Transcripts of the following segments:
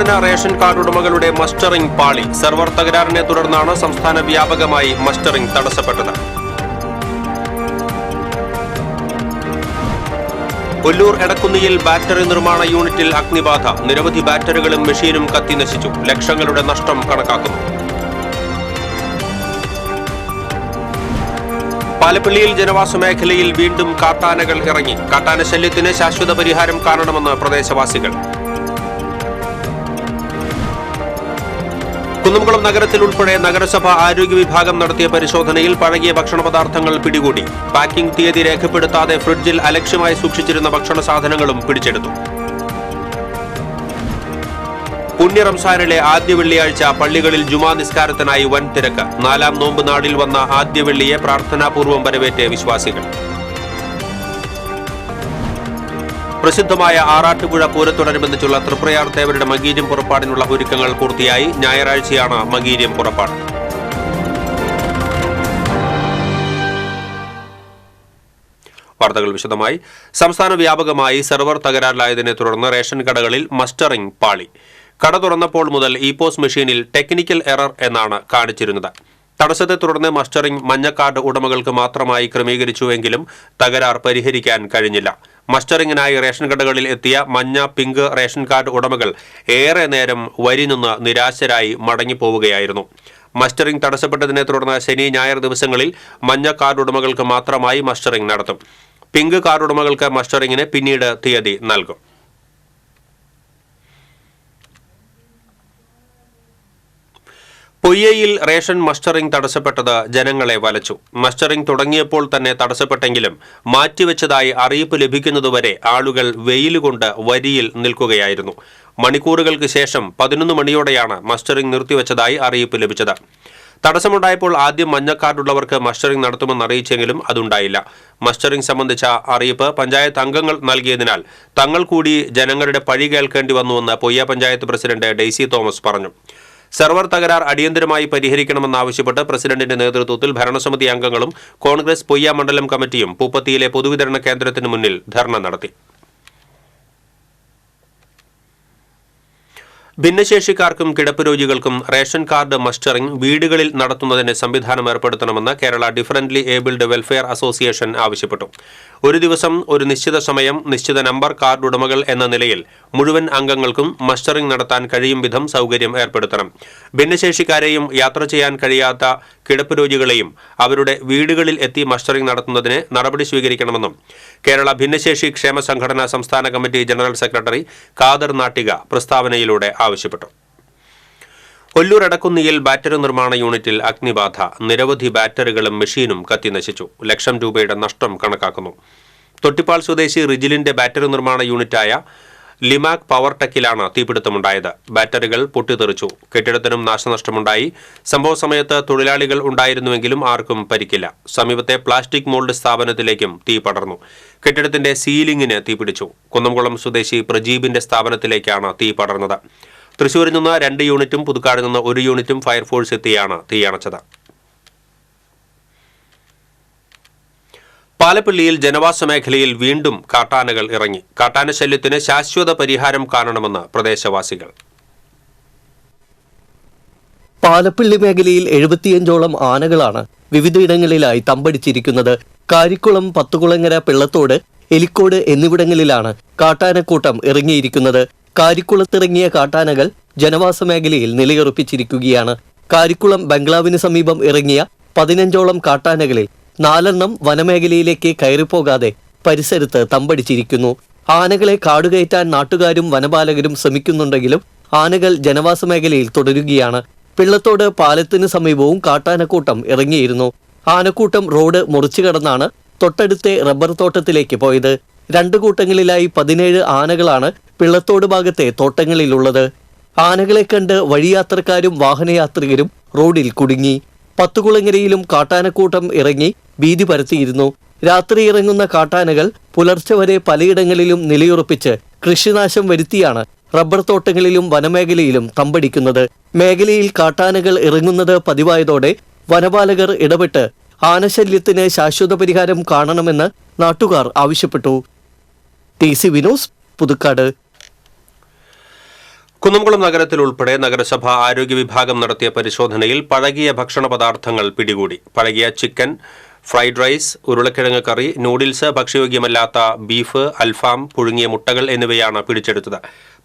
മുൻഗണന ration card ഉടമകളുടെ mustering പാളി. സെർവർ തകരാറിനെ തുടർന്നാണ് സംസ്ഥാന വ്യാപകമായി മസ്റ്ററിംഗ് തടസ്സപ്പെട്ടത്. കൊല്ലൂർ എടക്കുന്നിയിൽ ബാറ്ററി നിർമ്മാണ യൂണിറ്റിൽ അഗ്നിബാധ. നിരവധി ബാറ്ററികളും മെഷീനും കത്തിനശിച്ചു. ലക്ഷങ്ങളുടെ നഷ്ടം കണക്കാക്കുന്നു. പാലപ്പള്ളിയിൽ ജനവാസ മേഖലയിൽ വീണ്ടും കാട്ടാനകൾ ഇറങ്ങി. കാട്ടാന ശല്യത്തിന് ശാശ്വത പരിഹാരം കാണണമെന്ന് പ്രദേശവാസികൾ. കുന്നംകുളം നഗരത്തിൽ ഉൾപ്പെടെ നഗരസഭ ആരോഗ്യ വിഭാഗം നടത്തിയ പരിശോധനയിൽ പഴകിയ ഭക്ഷണ പദാർത്ഥങ്ങൾ പിടികൂടി. പാക്കിംഗ് തീയതി രേഖപ്പെടുത്താതെ ഫ്രിഡ്ജിൽ അലക്ഷ്യമായി സൂക്ഷിച്ചിരുന്ന ഭക്ഷണ സാധനങ്ങളും പിടിച്ചെടുത്തു. പുണ്യ റംസാനിലെ ആദ്യ വെള്ളിയാഴ്ച പള്ളികളിൽ ജുമാ നിസ്കാരത്തിനായി വൻ തിരക്ക്. 4-ാം നോമ്പ് നാടിൽ വന്ന ആദ്യ വെള്ളിയെ പ്രാർത്ഥനാപൂർവ്വം വരവേറ്റ വിശ്വാസികൾ. പ്രസിദ്ധമായ ആറാട്ടുപുഴ പൂരത്തോടനുബന്ധിച്ചുള്ള തൃപ്രയാർ തേവരുടെ മകീര്യം പുറപ്പാടിനുള്ള ഒരുക്കങ്ങൾ പൂർത്തിയായി. ഞായറാഴ്ചയാണ് മകീര്യം പുറപ്പാട്. വാർത്തകൾ വിശദമായി. സംസ്ഥാന വ്യാപകമായി സെർവർ തകരാറിലായതിനെ തുടർന്ന് റേഷൻ കടകളിൽ മസ്റ്ററിംഗ് പാളി. കട തുറന്നപ്പോൾ മുതൽ ഇപോസ് മെഷീനിൽ ടെക്നിക്കൽ എറർ എന്നാണ് കാണിച്ചിരുന്നത്. തടസ്സത്തെ തുടർന്ന് മസ്റ്ററിംഗ് മഞ്ഞ കാർഡ് ഉടമകൾക്ക് മാത്രമായി ക്രമീകരിച്ചുവെങ്കിലും തകരാർ പരിഹരിക്കാൻ കഴിഞ്ഞില്ല. മസ്റ്ററിംഗിനായി റേഷൻ കടകളിൽ എത്തിയ മഞ്ഞ, പിങ്ക് റേഷൻ കാർഡ് ഉടമകൾ ഏറെ നേരം വരി നിന്ന് നിരാശരായി മടങ്ങിപ്പോവുകയായിരുന്നു. മസ്റ്ററിംഗ് തടസ്സപ്പെട്ടതിനെ തുടർന്ന് ശനി, ഞായർ ദിവസങ്ങളിൽ മഞ്ഞ കാർഡ് ഉടമകൾക്ക് മാത്രമായി മസ്റ്ററിംഗ് നടത്തും. പിങ്ക് കാർഡ് ഉടമകൾക്ക് മസ്റ്ററിംഗിന് പിന്നീട് തീയതി നൽകും. പൊയ്യയിൽ റേഷൻ മസ്റ്ററിംഗ് തടസ്സപ്പെട്ടത് ജനങ്ങളെ വലച്ചു. മസ്റ്ററിംഗ് തുടങ്ങിയപ്പോൾ തന്നെ തടസ്സപ്പെട്ടെങ്കിലും മാറ്റിവെച്ചതായി അറിയിപ്പ് ലഭിക്കുന്നതുവരെ ആളുകൾ വെയിലുകൊണ്ട് വരിയിൽ നിൽക്കുകയായിരുന്നു. മണിക്കൂറുകൾക്ക് ശേഷം 11 മണിയോടെയാണ് മസ്റ്ററിംഗ് നിർത്തിവെച്ചതായി അറിയിപ്പ് ലഭിച്ചത്. തടസ്സമുണ്ടായപ്പോൾ ആദ്യം മഞ്ഞ കാർഡുള്ളവർക്ക് മസ്റ്ററിംഗ് നടത്തുമെന്ന് അറിയിച്ചെങ്കിലും അതുണ്ടായില്ല. മസ്റ്ററിംഗ് സംബന്ധിച്ച അറിയിപ്പ് പഞ്ചായത്ത് അംഗങ്ങൾ നൽകിയതിനാൽ തങ്ങൾ കൂടി ജനങ്ങളുടെ പഴി കേൾക്കേണ്ടി വന്നുവെന്ന് Poyya panchayat president Daisy Thomas പറഞ്ഞു. സെർവർ തകരാർ അടിയന്തരമായി പരിഹരിക്കണമെന്നാവശ്യപ്പെട്ട് പ്രസിഡന്റിന്റെ നേതൃത്വത്തിൽ ഭരണസമിതി അംഗങ്ങളും കോൺഗ്രസ് പൊയ്യ മണ്ഡലം കമ്മിറ്റിയും പൂപ്പത്തിയിലെ പൊതുവിതരണ കേന്ദ്രത്തിന് മുന്നിൽ ധർണ നടത്തി. ഭിന്നശേഷിക്കാർക്കും കിടപ്പ് രോഗികൾക്കും റേഷൻ കാർഡ് മസ്റ്ററിംഗ് വീടുകളിൽ നടത്തുന്നതിന് സംവിധാനം ഏർപ്പെടുത്തണമെന്ന് Kerala differently abled welfare association ആവശ്യപ്പെട്ടു. ഒരു ദിവസം ഒരു നിശ്ചിത സമയം നിശ്ചിത നമ്പർ കാർഡ് ഉടമകൾ എന്ന നിലയിൽ മുഴുവൻ അംഗങ്ങൾക്കും മസ്റ്ററിംഗ് നടത്താൻ കഴിയും വിധം സൗകര്യം ഏർപ്പെടുത്തണം. ഭിന്നശേഷിക്കാരെയും യാത്ര ചെയ്യാൻ കഴിയാത്ത കിടപ്പ് രോഗികളെയും അവരുടെ വീടുകളിൽ എത്തി മസ്റ്ററിംഗ് നടത്തുന്നതിന് നടപടി സ്വീകരിക്കണമെന്നും കേരള ഭിന്നശേഷി ക്ഷേമ സംഘടനാ സംസ്ഥാന committee general secretary Khader Nattika പ്രസ്താവനയിലൂടെ ആവശ്യപ്പെട്ടു. കൊല്ലൂർ എടക്കുന്നിയിൽ ബാറ്ററി നിർമ്മാണ യൂണിറ്റിൽ അഗ്നിബാധ. നിരവധി ബാറ്ററികളും മെഷീനും കത്തിനശിച്ചു. ലക്ഷം രൂപയുടെ നഷ്ടം കണക്കാക്കുന്നു. തൊട്ടിപ്പാൾ സ്വദേശി റിജിലിന്റെ ബാറ്ററി നിർമ്മാണ യൂണിറ്റായ ലിമാക് പവർ ടെക്കിലാണ് തീപിടുത്തമുണ്ടായത്. ബാറ്ററികൾ പൊട്ടിത്തെറിച്ചു. കെട്ടിടത്തിനും നാശനഷ്ടമുണ്ടായി. സംഭവ സമയത്ത് തൊഴിലാളികൾ ഉണ്ടായിരുന്നുവെങ്കിലും ആർക്കും പരിക്കില്ല. സമീപത്തെ പ്ലാസ്റ്റിക് മോൾഡ് സ്ഥാപനത്തിലേക്കും തീ പടർന്നു. കെട്ടിടത്തിന്റെ സീലിംഗിന് തീപിടിച്ചു. കുന്നംകുളം സ്വദേശി പ്രജീബിന്റെ സ്ഥാപനത്തിലേക്കാണ് തീ പടർന്നത്. തൃശൂരിൽ നിന്ന് 2 യൂണിറ്റും പുതുക്കാടിൽ നിന്ന് 1 യൂണിറ്റും ഫയർഫോഴ്സ് എത്തിയാണ് തീയണച്ചത്. പാലപ്പള്ളിയിൽ ജനവാസ മേഖലയിൽ വീണ്ടും കാട്ടാനകൾ ഇറങ്ങി. കാട്ടാന ശല്യത്തിന് ശാശ്വത പരിഹാരം കാണണമെന്ന് പ്രദേശവാസികൾ. പാലപ്പള്ളി മേഖലയിൽ 75ഓളം ആനകളാണ് വിവിധയിടങ്ങളിലായി തമ്പടിച്ചിരിക്കുന്നത്. കാരിക്കുളം, പത്തുകുളങ്ങര, പിള്ളത്തോട്, എലിക്കോട് എന്നിവിടങ്ങളിലാണ് കാട്ടാനക്കൂട്ടം ഇറങ്ങിയിരിക്കുന്നത്. കാരിക്കുളത്തിറങ്ങിയ കാട്ടാനകൾ ജനവാസ മേഖലയിൽ നിലയുറപ്പിച്ചിരിക്കുകയാണ്. കാരിക്കുളം ബംഗ്ലാവിന് സമീപം ഇറങ്ങിയ 15ഓളം കാട്ടാനകളിൽ 4 വനമേഖലയിലേക്ക് കയറിപ്പോകാതെ പരിസരത്ത് തമ്പടിച്ചിരിക്കുന്നു. ആനകളെ കാടുകയറ്റാൻ നാട്ടുകാരും വനപാലകരും ശ്രമിക്കുന്നുണ്ടെങ്കിലും ആനകൾ ജനവാസ മേഖലയിൽ തുടരുകയാണ്. പിള്ളത്തോട് പാലത്തിന് സമീപവും കാട്ടാനക്കൂട്ടം ഇറങ്ങിയിരുന്നു. ആനക്കൂട്ടം റോഡ് മുറിച്ചു കടന്നാണ് തൊട്ടടുത്തെ റബ്ബർ തോട്ടത്തിലേക്ക് പോയത്. 2 കൂട്ടങ്ങളിലായി 17 ആനകളാണ് പിള്ളത്തോട് ഭാഗത്തെ തോട്ടങ്ങളിലുള്ളത്. ആനകളെ കണ്ട് വഴിയാത്രക്കാരും വാഹനയാത്രികരും റോഡിൽ കുടുങ്ങി. പത്തുകുളങ്ങരയിലും കാട്ടാനക്കൂട്ടം ഇറങ്ങി ഭീതി പരത്തിയിരുന്നു. രാത്രി ഇറങ്ങുന്ന കാട്ടാനകൾ പുലർച്ചെ വരെ പലയിടങ്ങളിലും നിലയുറപ്പിച്ച് കൃഷിനാശം വരുത്തിയാണ് റബ്ബർ തോട്ടങ്ങളിലും വനമേഖലയിലും തമ്പടിക്കുന്നത്. മേഖലയിൽ കാട്ടാനകൾ ഇറങ്ങുന്നത് പതിവായതോടെ വനപാലകർ ഇടപെട്ട് ആനശല്യത്തിന് ശാശ്വത പരിഹാരം കാണണമെന്ന് നാട്ടുകാർ ആവശ്യപ്പെട്ടു. TC വിനോസ്, പുതുക്കാട്. കുന്നംകുളം നഗരത്തിൽ ഉൾപ്പെടെ നഗരസഭ ആരോഗ്യ വിഭാഗം നടത്തിയ പരിശോധനയിൽ പഴകിയ ഭക്ഷണ പദാർത്ഥങ്ങൾ പിടികൂടി. പഴകിയ ചിക്കൻ, ഫ്രൈഡ് റൈസ്, ഉരുളക്കിഴങ്ങ് കറി, നൂഡിൽസ്, ഭക്ഷ്യയോഗ്യമല്ലാത്ത ബീഫ്, അൽഫാം, പുഴുങ്ങിയ മുട്ടകൾ എന്നിവയാണ് പിടിച്ചെടുത്തത്.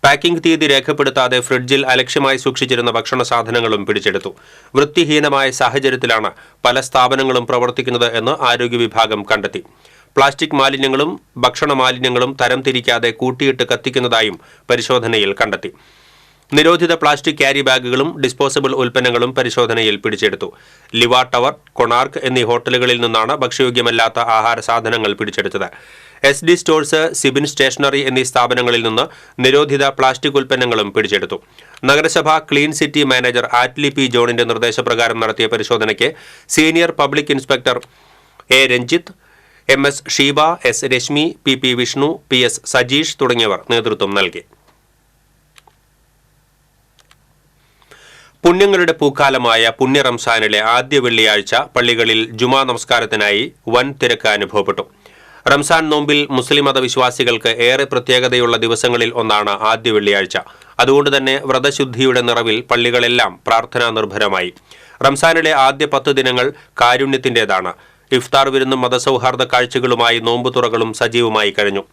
പാക്കിംഗ് തീയതി രേഖപ്പെടുത്താതെ ഫ്രിഡ്ജിൽ അലക്ഷ്യമായി സൂക്ഷിച്ചിരുന്ന ഭക്ഷണ സാധനങ്ങളും പിടിച്ചെടുത്തു. വൃത്തിഹീനമായ സാഹചര്യത്തിലാണ് പല സ്ഥാപനങ്ങളും പ്രവർത്തിക്കുന്നത് എന്ന് ആരോഗ്യ വിഭാഗം കണ്ടെത്തി. പ്ലാസ്റ്റിക് മാലിന്യങ്ങളും ഭക്ഷണ മാലിന്യങ്ങളും തരംതിരിക്കാതെ കൂട്ടിയിട്ട് കത്തിക്കുന്നതായും പരിശോധനയിൽ കണ്ടെത്തി. നിരോധിത പ്ലാസ്റ്റിക് ക്യാരി ബാഗുകളും ഡിസ്പോസബിൾ ഉൽപ്പന്നങ്ങളും പരിശോധനയിൽ പിടിച്ചെടുത്തു. ലിവ ടവർ, കൊണാർക്ക് എന്നീ ഹോട്ടലുകളിൽ നിന്നാണ് ഭക്ഷ്യയോഗ്യമല്ലാത്ത ആഹാര സാധനങ്ങൾ പിടിച്ചെടുത്തത്. SD സ്റ്റോഴ്സ്, സിബിൻ സ്റ്റേഷനറി എന്നീ സ്ഥാപനങ്ങളിൽ നിന്ന് നിരോധിത പ്ലാസ്റ്റിക് ഉൽപ്പന്നങ്ങളും പിടിച്ചെടുത്തു. നഗരസഭ clean city manager Attlee P. ജോണിന്റെ നിർദ്ദേശപ്രകാരം നടത്തിയ പരിശോധനയ്ക്ക് senior public inspector A. Ranjith, MS Sheeba, S. Reshmi, PP Vishnu, PS Sajeesh തുടങ്ങിയവർ നേതൃത്വം നൽകി. പുണ്യങ്ങളുടെ പൂക്കാലമായ പുണ്യ റംസാനിലെ ആദ്യ വെള്ളിയാഴ്ച പള്ളികളിൽ ജുമാ നമസ്കാരത്തിനായി വൻ തിരക്ക് അനുഭവപ്പെട്ടു. റംസാൻ നോമ്പിൽ മുസ്ലിം മതവിശ്വാസികൾക്ക് ഏറെ പ്രത്യേകതയുള്ള ദിവസങ്ങളിൽ ഒന്നാണ് ആദ്യ വെള്ളിയാഴ്ച. അതുകൊണ്ട് തന്നെ വ്രതശുദ്ധിയുടെ നിറവിൽ പള്ളികളെല്ലാം പ്രാർത്ഥനാ നിർഭരമായി. റംസാനിലെ ആദ്യ 10 ദിനങ്ങൾ കാരുണ്യത്തിൻ്റെതാണ്. ഇഫ്താർ വിരുന്നും മതസൗഹാർദ്ദ കാഴ്ചകളുമായി നോമ്പുതുറകളും സജീവമായി കഴിഞ്ഞു.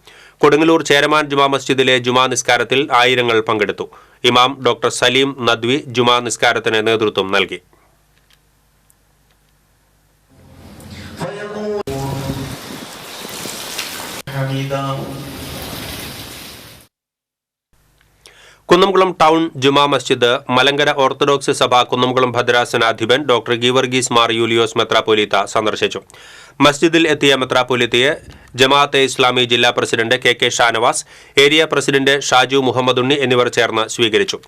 കൊടുങ്ങല്ലൂർ ചേരമാൻ ജുമാ മസ്ജിദിലെ ജുമാ നിസ്കാരത്തിൽ ആയിരങ്ങൾ പങ്കെടുത്തു. ഇമാം ഡോക്ടർ സലീം നദ്വി ജുമാ നിസ്കാരത്തിന് നേതൃത്വം നൽകി. കുന്നംകുളം ടൗൺ ജുമാ മസ്ജിദ് മലങ്കര ഓർത്തഡോക്സ് സഭ കുന്നംകുളം ഭദ്രാസനാധിപൻ ഡോക്ടർ ഗീവർഗീസ് മാർ യൂലിയോസ് മെത്രാപ്പൊലീത്ത സന്ദർശിച്ചു. മസ്ജിദിൽ എത്തിയ മെത്രാപ്പൊലീത്തയെ ജമാഅത്തെ ഇസ്ലാമി ജില്ലാ president KK Shanavas, area president Shaju Muhammad Unni എന്നിവർ ചേർന്ന് സ്വീകരിച്ചു.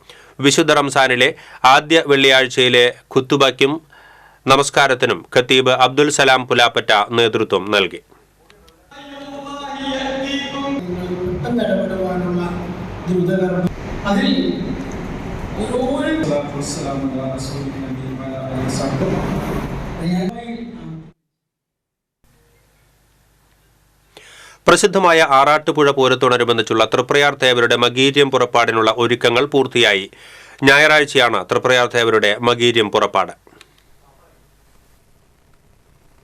വിശുദ്ധ റംസാനിലെ ആദ്യ വെള്ളിയാഴ്ചയിലെ ഖുത്തുബയ്ക്കും നമസ്കാരത്തിനും ഖത്തീബ് അബ്ദുൽ സലാം പുലാപ്പറ്റ നേതൃത്വം നൽകി. പ്രസിദ്ധമായ ആറാട്ടുപുഴ പൂരത്തോടനുബന്ധിച്ചുള്ള തൃപ്രയാർ തേവരുടെ മകീര്യം പുറപ്പാടിനുള്ള ഒരുക്കങ്ങൾ പൂർത്തിയായി. ഞായറാഴ്ചയാണ് തൃപ്രയാർ തേവരുടെ മകീര്യം പുറപ്പാട്.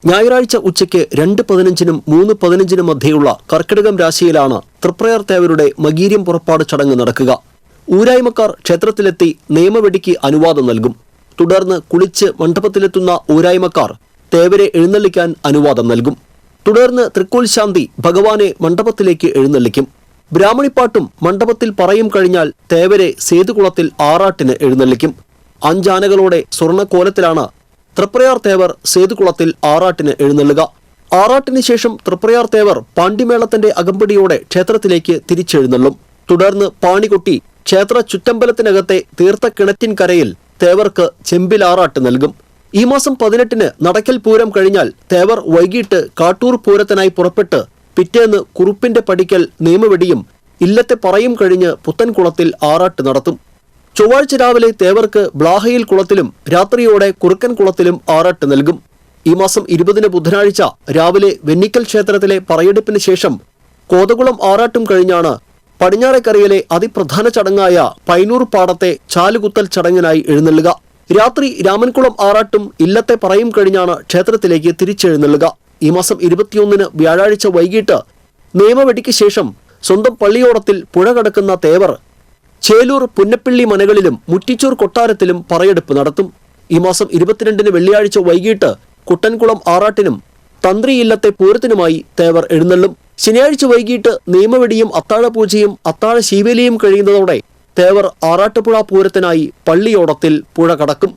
ഞായറാഴ്ച ഉച്ചയ്ക്ക് 2:15-നും 3:15-നും മധ്യയുള്ള കർക്കിടകം രാശിയിലാണ് തൃപ്രയാർ തേവരുടെ മകീര്യം പുറപ്പാട് ചടങ്ങ് നടക്കുക. ഊരായ്മക്കാർ ക്ഷേത്രത്തിലെത്തി നിയമവെടിക്ക് അനുവാദം നൽകും. തുടർന്ന് കുളിച്ച് മണ്ഡപത്തിലെത്തുന്ന ഊരായ്മക്കാർ തേവരെ എഴുന്നള്ളിക്കാൻ അനുവാദം നൽകും. തുടർന്ന് തൃക്കോൽ ശാന്തി ഭഗവാനെ മണ്ഡപത്തിലേക്ക് എഴുന്നള്ളിക്കും. ബ്രാഹ്മണിപ്പാട്ടും മണ്ഡപത്തിൽ പറയും കഴിഞ്ഞാൽ തേവരെ സേതുകുളത്തിൽ ആറാട്ടിന് എഴുന്നള്ളിക്കും. 5 ആനകളോടെ സ്വർണ്ണക്കോലത്തിലാണ് തൃപ്രയാർ തേവർ സേതുകുളത്തിൽ ആറാട്ടിന് എഴുന്നള്ളുക. ആറാട്ടിന് ശേഷം തൃപ്രയാർ തേവർ പാണ്ടിമേളത്തിന്റെ അകമ്പടിയോടെ ക്ഷേത്രത്തിലേക്ക് തിരിച്ചെഴുന്നള്ളും. തുടർന്ന് പാണികൊട്ടി ക്ഷേത്ര ചുറ്റമ്പലത്തിനകത്തെ തീർത്ഥ കിണറ്റിൻകരയിൽ തേവർക്ക് ചെമ്പിലാറാട്ട് നൽകും. ഈ മാസം 18-ന് നടക്കൽ പൂരം കഴിഞ്ഞാൽ തേവർ വൈകിട്ട് കാട്ടൂർ പൂരത്തിനായി പുറപ്പെട്ട് പിറ്റേന്ന് കുറുപ്പിന്റെ പടിക്കൽ നിയമവെടിയും ഇല്ലത്തെ പറയും കഴിഞ്ഞ് പുത്തൻകുളത്തിൽ ആറാട്ട് നടത്തും. ചൊവ്വാഴ്ച രാവിലെ തേവർക്ക് ബ്ലാഹയിൽ കുളത്തിലും രാത്രിയോടെ കുറുക്കൻ കുളത്തിലും ആറാട്ട് നൽകും. ഈ മാസം 20-ന് ബുധനാഴ്ച രാവിലെ വെന്നിക്കൽ ക്ഷേത്രത്തിലെ പറയെടുപ്പിന് ശേഷം കോതകുളം ആറാട്ടും കഴിഞ്ഞാണ് പടിഞ്ഞാറേക്കരയിലെ അതിപ്രധാന ചടങ്ങായ പൈനൂർ പാടത്തെ ചാലുകുത്തൽ ചടങ്ങിനായി എഴുന്നള്ളുക. രാത്രി രാമൻകുളം ആറാട്ടും ഇല്ലത്തെ പറയും കഴിഞ്ഞാണ് ക്ഷേത്രത്തിലേക്ക് തിരിച്ചെഴുന്നള്ളുക. ഈ മാസം 21-ന് വ്യാഴാഴ്ച വൈകിട്ട് നിയമവെടിക്ക് ശേഷം സ്വന്തം പള്ളിയോടത്തിൽ പുഴ കടക്കുന്ന തേവർ ചേലൂർ പുന്നപ്പിള്ളി മനകളിലും മുറ്റിച്ചൂർ കൊട്ടാരത്തിലും പറയെടുപ്പ് നടത്തും. ഈ മാസം 22-ന് വെള്ളിയാഴ്ച വൈകിട്ട് കുട്ടൻകുളം ആറാട്ടിനും തന്ത്രി ഇല്ലത്തെ പൂരത്തിനുമായി തേവർ എഴുന്നള്ളും. ശനിയാഴ്ച വൈകിട്ട് നിയമവെടിയും അത്താഴപൂജയും അത്താഴ ശീവേലിയും കഴിയുന്നതോടെ തേവർ ആറാട്ടുപുഴ പൂരത്തിനായി പള്ളിയോടത്തിൽ പുഴ കടക്കും.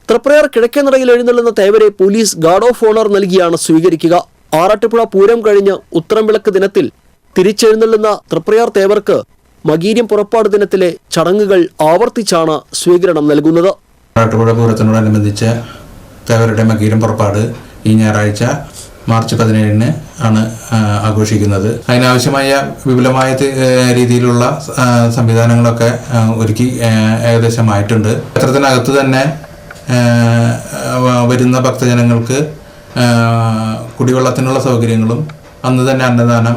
തൃപ്രയാർ കിഴക്കേനടയിൽ എഴുന്നള്ളുന്ന തേവരെ പോലീസ് ഗാർഡ് ഓഫ് ഓണർ നൽകിയാണ് സ്വീകരിക്കുക. ആറാട്ടുപുഴ പൂരം കഴിഞ്ഞ് ഉത്തരംവിളക്ക് ദിനത്തിൽ തിരിച്ചെഴുന്നള്ളുന്ന തൃപ്രയാർ തേവർക്ക് മകീര്യം പുറപ്പാട് ദിനത്തിലെ ചടങ്ങുകൾ ആവർത്തിച്ചാണ് സ്വീകരണം നൽകുന്നത്. ആറാട്ടുപുഴ പൂരത്തിനോടനുബന്ധിച്ച് തേവരുടെ മകീര്യം പുറപ്പാട് ഈ ഞായറാഴ്ച മാർച്ച് 17-ന് ആണ് ആഘോഷിക്കുന്നത്. അതിനാവശ്യമായ വിപുലമായ രീതിയിലുള്ള സംവിധാനങ്ങളൊക്കെ ഒരുക്കി ഏകദേശമായിട്ടുണ്ട്. ക്ഷേത്രത്തിനകത്ത് തന്നെ വരുന്ന ഭക്തജനങ്ങൾക്ക് കുടിവെള്ളത്തിനുള്ള സൗകര്യങ്ങളും അന്ന് തന്നെ അന്നദാനം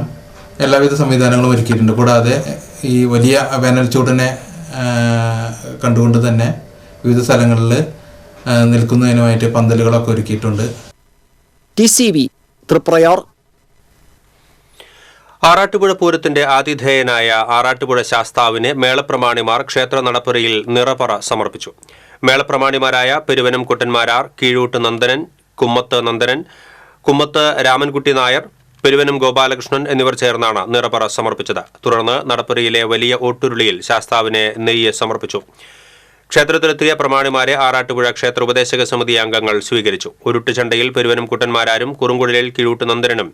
എല്ലാവിധ സംവിധാനങ്ങളും ഒരുക്കിയിട്ടുണ്ട്. കൂടാതെ ഈ വലിയ വേനൽ ചൂടിനെ കണ്ടുകൊണ്ട് തന്നെ വിവിധ സ്ഥലങ്ങളിൽ നിൽക്കുന്നതിനുമായിട്ട് പന്തലുകളൊക്കെ ഒരുക്കിയിട്ടുണ്ട്. TCV തൃപ്രയാർ. ആറാട്ടുപുഴ പൂരത്തിന്റെ ആതിഥേയനായ ആറാട്ടുപുഴ ശാസ്താവിനെ മേളപ്രമാണിമാർ ക്ഷേത്ര നടപ്പുരയിൽ നിറപറ സമർപ്പിച്ചു. മേളപ്രമാണിമാരായ പെരുവനം കുട്ടന്മാരാർ, കീഴൂട്ട് നന്ദനൻ, കുമ്മത്ത് നന്ദനൻ, കുമ്മത്ത് രാമൻകുട്ടി നായർ, പെരുവനം ഗോപാലകൃഷ്ണൻ എന്നിവർ ചേർന്നാണ് നിറപറ സമർപ്പിച്ചത്. തുടർന്ന് നടപ്പുരയിലെ വലിയ ഓട്ടുരുളിയിൽ ശാസ്താവിനെ നെയ്യ് സമർപ്പിച്ചു. ക്ഷേത്രത്തിലെത്തിയ പ്രമാണിമാരെ ആറാട്ടുപുഴ ക്ഷേത്ര ഉപദേശക സമിതി അംഗങ്ങൾ സ്വീകരിച്ചു. ഉരുട്ടുചണ്ടയിൽ പെരുവനം കുട്ടന്മാരാരും, കുറുങ്കുഴലിൽ കീഴൂട്ട് നന്ദനനും,